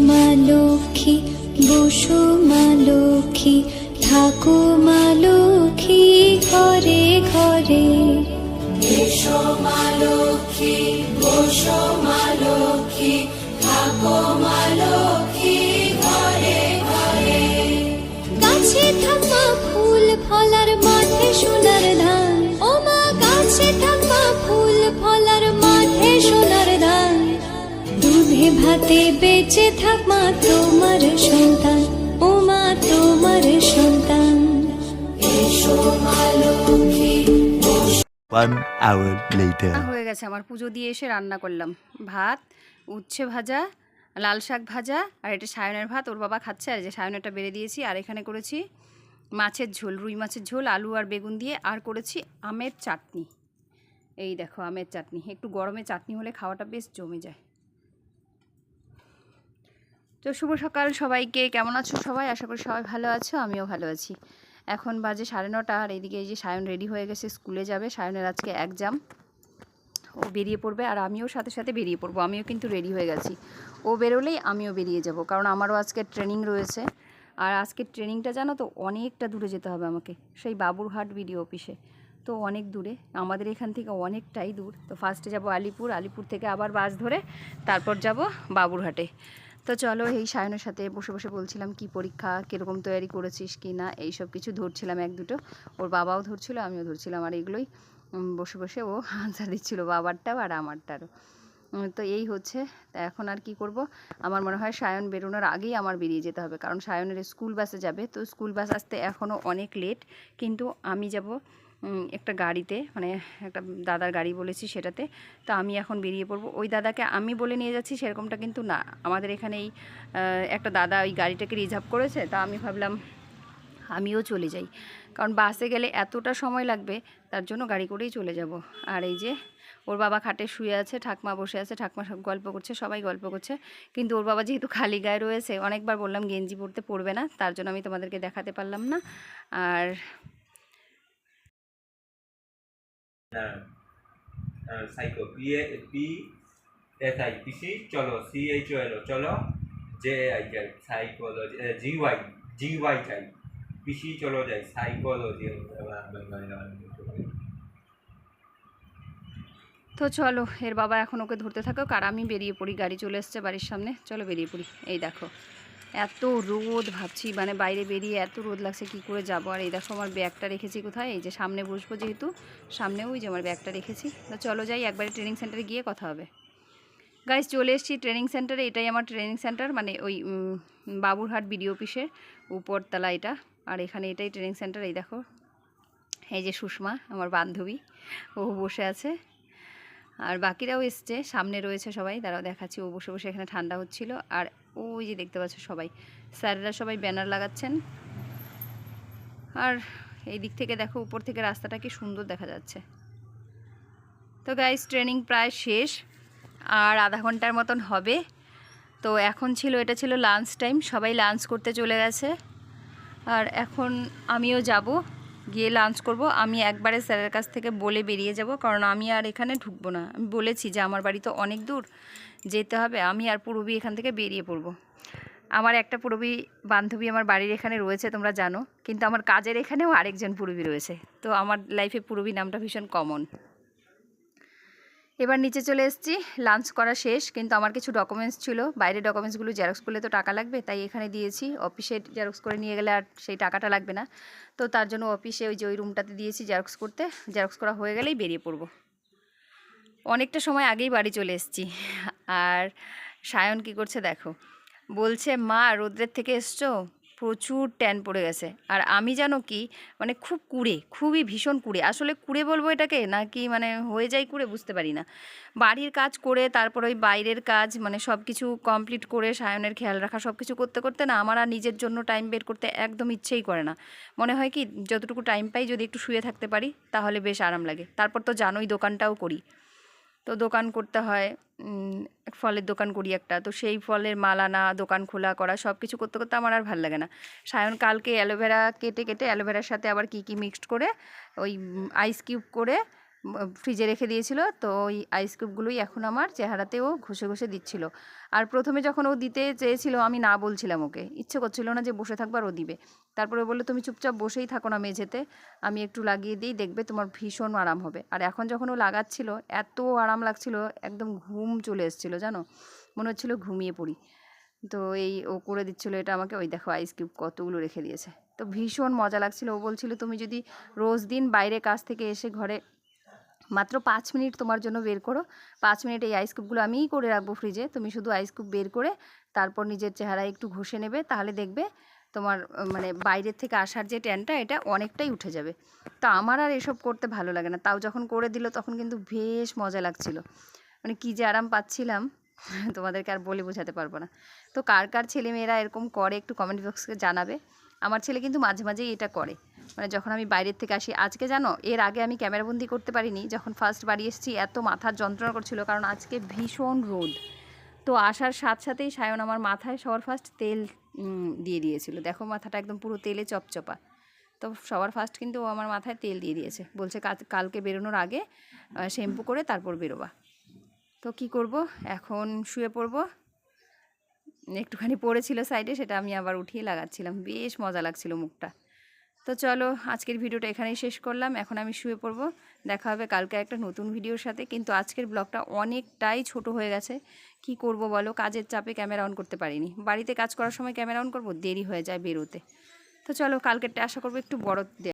মা লক্ষ্মী, বসো মা লক্ষ্মী, থাকো মা লক্ষ্মী ঘরে ঘরে। এসো মা লক্ষ্মী, বসো মা লক্ষ্মী, থাকো মা লক্ষ্মী ঘরে ঘরে। গাছে থাকা ফুল ফলার মাঠে সোনার ধান, ও মা গাছে থাকা ফুল ফলার মাঠে সোনার ধান। দুধে ভাতে বেঁচে থাক মা তোমার সন্তান, ও মা তোমার সন্তান। এসো মা লক্ষ্মী। 1 hour later. হয়ে গেছে আমার পুজো দিয়ে এসে রান্না করলাম ভাত, উচ্ছে ভাজা, লাল শাক ভাজা, আর এটা সায়নের ভাত, ওর বাবা খাচ্ছে। আর যে সায়নেরটা বেড়ে দিয়েছি। আর এখানে করেছি মাছের ঝোল, রুই মাছের ঝোল, আলু আর বেগুন দিয়ে। আর করেছি আমের চাটনি। এই দেখো আমের চাটনি, একটু গরমে চাটনি হলে খাওয়াটা বেশ জমে যায়। তো শুভ সকাল সবাইকে, কেমন আছো সবাই? আশা করি সবাই ভালো আছো, আমিও ভালো আছি। এখন বাজে 9:30। আর এইদিকে এই যে সায়ন রেডি হয়ে গেছে, স্কুলে যাবে। সায়নের আজকে এক্সাম, ও বেরিয়ে পড়বে আর আমিও সাথে সাথে বেরিয়ে পড়বো। আমিও কিন্তু রেডি হয়ে গেছি, ও বেরোলেই আমিও বেরিয়ে যাব, কারণ আমারও আজকে ট্রেনিং রয়েছে। আর আজকের ট্রেনিংটা জানো তো অনেকটা দূরে যেতে হবে আমাকে, সেই বাবুরহাট বিডিও অফিসে। তো অনেক দূরে, আমাদের এখান থেকে অনেকটাই দূর। তো ফার্স্টে যাব আলিপুর, আলিপুর থেকে আবার বাস ধরে তারপর যাব বাবুরহাটে। তো চলো, এই সায়নের সাথে বসে বসে বলছিলাম কি পরীক্ষা, কীরকম তৈরি করেছিস কি না, এইসব কিছু ধরছিলাম এক দুটো। ওর বাবাও ধরছিল, আমিও ধরছিলাম। আর এগুলোই বসে বসে ও আনসার দিচ্ছিলো, বাবারটাও আর আমারটারও। তো এই হচ্ছে। তা এখন আর কি করব, আমার মনে হয় সায়ন বেরোনোর আগেই আমার বেরিয়ে যেতে হবে, কারণ সায়নের স্কুল বাসে যাবে। তো স্কুল বাস আসতে এখনও অনেক লেট, কিন্তু আমি যাব একটা গাড়িতে, মানে একটা দাদার গাড়ি বলেছি সেটাতে। তো আমি এখন বেরিয়ে পড়বো। ওই দাদাকে আমি বলে নিয়ে যাচ্ছি সেরকমটা কিন্তু না, আমাদের এখানেই একটা দাদা ওই গাড়িটাকে রিজার্ভ করেছে। তা আমি ভাবলাম আমিও চলে যাই, কারণ বাসে গেলে এতটা সময় লাগবে, তার জন্য গাড়ি করেই চলে যাব। আর এই যে ওর বাবা খাটে শুয়ে আছে, ঠাকমা বসে আছে, ঠাকমা সব গল্প করছে, সবাই গল্প করছে। কিন্তু ওর বাবা যেহেতু খালি গায়ে রয়েছে, অনেকবার বললাম গেঞ্জি পরতে, পরবে না, তার জন্য আমি তোমাদেরকে দেখাতে পারলাম না। আর সাইকো পি এস আই পিসি চলো সি এইচ ও এল চলো জে আই যাই সাইকোলজি জি ওয়াই যাই পিসি চলো যাই সাইকোলজি। তো চলো, এর বাবা এখন ওকে ধরতে থাকুক আর আমি বেরিয়ে পড়ি। গাড়ি চলে এসছে বাড়ির সামনে, চলো বেরিয়ে পড়ি। এই দেখো এত রোদ, ভাবছি মানে বাইরে বেরিয়ে এত রোদ লাগছে, কি করে যাব। আর এই দেখো আমার ব্যাগটা রেখেছি কোথায়, এই যে সামনে বসবো যেহেতু, সামনে ওই যে আমার ব্যাগটা রেখেছি। তো চলো যাই, একবারে ট্রেনিং সেন্টারে গিয়ে কথা হবে। গাইজ চলে এসেছি ট্রেনিং সেন্টারে, এটাই আমার ট্রেনিং সেন্টার, মানে ওই বাবুরহাট বিডিও অফিসের উপরতলা এটা। আর এখানে এটাই ট্রেনিং সেন্টার। এই দেখো এই যে সুষমা আমার বান্ধবী, ও বসে আছে। আর বাকিরাও এসছে, সামনে রয়েছে সবাই, দাঁড়াও দেখাচ্ছি। ও বসে বসে এখানে ঠান্ডা হচ্ছিল। আর ওই যে দেখতে পাচ্ছ সবাই স্যাররা সবাই ব্যানার লাগাচ্ছেন। আর এই দিক থেকে দেখো উপর থেকে রাস্তাটা কি সুন্দর দেখা যাচ্ছে। তো গাইস ট্রেনিং প্রায় শেষ, আর আধা ঘন্টার মতন হবে। তো এখন এটা ছিল লাঞ্চ টাইম, সবাই লাঞ্চ করতে চলে গেছে। আর এখন আমিও যাব, গিয়ে লাঞ্চ করব। আমি একবারে স্যারের কাছ থেকে বলে বেরিয়ে যাব, কারণ আমি আর এখানে ঢুকবো না। আমি বলেছি যে আমার বাড়ি তো অনেক দূর যেতে হবে, আমি আর পুরবী এখান থেকে বেরিয়ে পড়ব। আমার একটা পুরবী বান্ধবী আমার বাড়ির এখানে রয়েছে, তোমরা জানো, কিন্তু আমার কাজের এখানেও আরেকজন পুরবী রয়েছে। তো আমার লাইফে পুরবী নামটা ভীষণ কমন। এবার নিচে চলে এসেছি, লাঞ্চ করা শেষ, কিন্তু আমার কিছু ডকুমেন্টস ছিল, বাইরের ডকুমেন্টসগুলো জেরক্স করলে তো টাকা লাগবে, তাই এখানে দিয়েছি। অফিসে জেরক্স করে নিয়ে গেলে আর সেই টাকাটা লাগবে না। তো তার জন্য অফিসে ওই যে ওই রুমটাতে দিয়েছি জেরক্স করতে। জেরক্স করা হয়ে গেলেই বেরিয়ে পড়ব। অনেকটা সময় আগেই বাড়ি চলে এসেছি। আর সায়ন কি করছে দেখো, বলছে মা রোদ্রের থেকে এসছো, প্রচুর ট্যান পড়ে গেছে। আর আমি জানো কি, মানে খুব কুড়ে, খুবই ভীষণ কুড়ে। আসলে কুড়ে বলবো এটাকে নাকি মানে হয়ে যায় কুড়ে, বুঝতে পারি না। বাড়ির কাজ করে তারপর ওই বাইরের কাজ, মানে সব কিছু কমপ্লিট করে সায়নের খেয়াল রাখা, সব কিছু করতে করতে না আমার আর নিজের জন্য টাইম বের করতে একদম ইচ্ছেই করে না। মনে হয় কি যতটুকু টাইম পাই যদি একটু শুয়ে থাকতে পারি তাহলে বেশ আরাম লাগে। তারপর তো জানোই দোকানটাও করি, তো দোকান করতে হয়, ফলের দোকান করি একটা। তো সেই ফলের মাল আনা, দোকান খোলা করা, সব কিছু করতে করতে আমার আর ভালো লাগে না। সায়ন কালকে অ্যালোভেরা কেটে অ্যালোভেরার সাথে আবার কি মিক্সড করে ওই আইস কিউব করে ফ্রিজে রেখে দিয়েছিল। তো ওই আইস কিউবগুলোই এখন আমার চেহারাতেও ঘষে ঘষে দিচ্ছিল। আর প্রথমে যখন ও দিতে চেয়েছিল আমি না বলছিলাম, ওকে ইচ্ছে করছিল না যে বসে থাকবার, ও দিবে। তারপরে বললো তুমি চুপচাপ বসেই থাকো না মেঝেতে, আমি একটু লাগিয়ে দিই, দেখবে তোমার ভীষণ আরাম হবে। আর এখন যখন ও লাগাচ্ছিল এত আরাম লাগছিল, একদম ঘুম চলে এসেছিলো জানো, মনে হচ্ছিলো ঘুমিয়ে পড়ি। তো এই ও করে দিচ্ছিলো এটা আমাকে। ওই দেখো আইস কিউব কতগুলো রেখে দিয়েছে, তো ভীষণ মজা লাগছিল। ও বলছিল তুমি যদি রোজ দিন বাইরে কাজ থেকে এসে ঘরে মাত্র 5 মিনিট তোমার জন্য বের করো, 5 মিনিট এই আইস কিউবগুলো আমিই করে রাখবো ফ্রিজে, তুমি শুধু আইস কিউব বের করে তারপর নিজের চেহারায় একটু ঘষে নেবে, তাহলে দেখবে তোমার মানে বাইরের থেকে আসার যে ট্যানটা এটা অনেকটাই উঠে যাবে। তো আমার আর এসব করতে ভালো লাগে না, তাও যখন করে দিল তখন কিন্তু বেশ মজা লাগছিল, মানে কী যে আরাম পাচ্ছিলাম তোমাদেরকে আর বলে বোঝাতে পারবো না। তো কার কার ছেলেমেয়েরা এরকম করে একটু কমেন্ট বক্সে জানাবে। আমার ছেলে কিন্তু মাঝে মাঝেই এটা করে, মানে যখন আমি বাইরের থেকে আসি। আজকে জানো এর আগে আমি ক্যামেরাবন্দি করতে পারিনি, যখন ফার্স্ট বাড়ি এসেছি এত মাথার যন্ত্রণা করছিল, কারণ আজকে ভীষণ রোদ। তো আসার সাথে সাথেই সায়ন আমার মাথায় সবার ফার্স্ট তেল দিয়ে দিয়েছিল, দেখো মাথাটা একদম পুরো তেলে চপচপা। তো সবার ফার্স্ট কিন্তু ও আমার মাথায় তেল দিয়ে দিয়েছে, বলছে কালকে বেরোনোর আগে শ্যাম্পু করে তারপর বেরোবা। তো কি করব, এখন শুয়ে পড়বো। একটুখানি পড়েছিল সাইডে, সেটা আমি আবার উঠিয়ে লাগাচ্ছিলাম, বেশ মজা লাগছিল মুখটা। তো চলো আজকের ভিডিওটা এখানেই শেষ করলাম, এখন আমি শুয়ে পড়বো। দেখা হবে কালকে একটা নতুন ভিডিওর সাথে। কিন্তু আজকের ব্লগটা অনেকটাই ছোট হয়ে গেছে, কি করব বলো, কাজের চাপে ক্যামেরা অন করতে পারিনি। বাড়িতে কাজ করার সময় ক্যামেরা অন করবো, দেরি হয়ে যায় বেরোতে। তো চলো কালকেরটা আশা করবো একটু বড়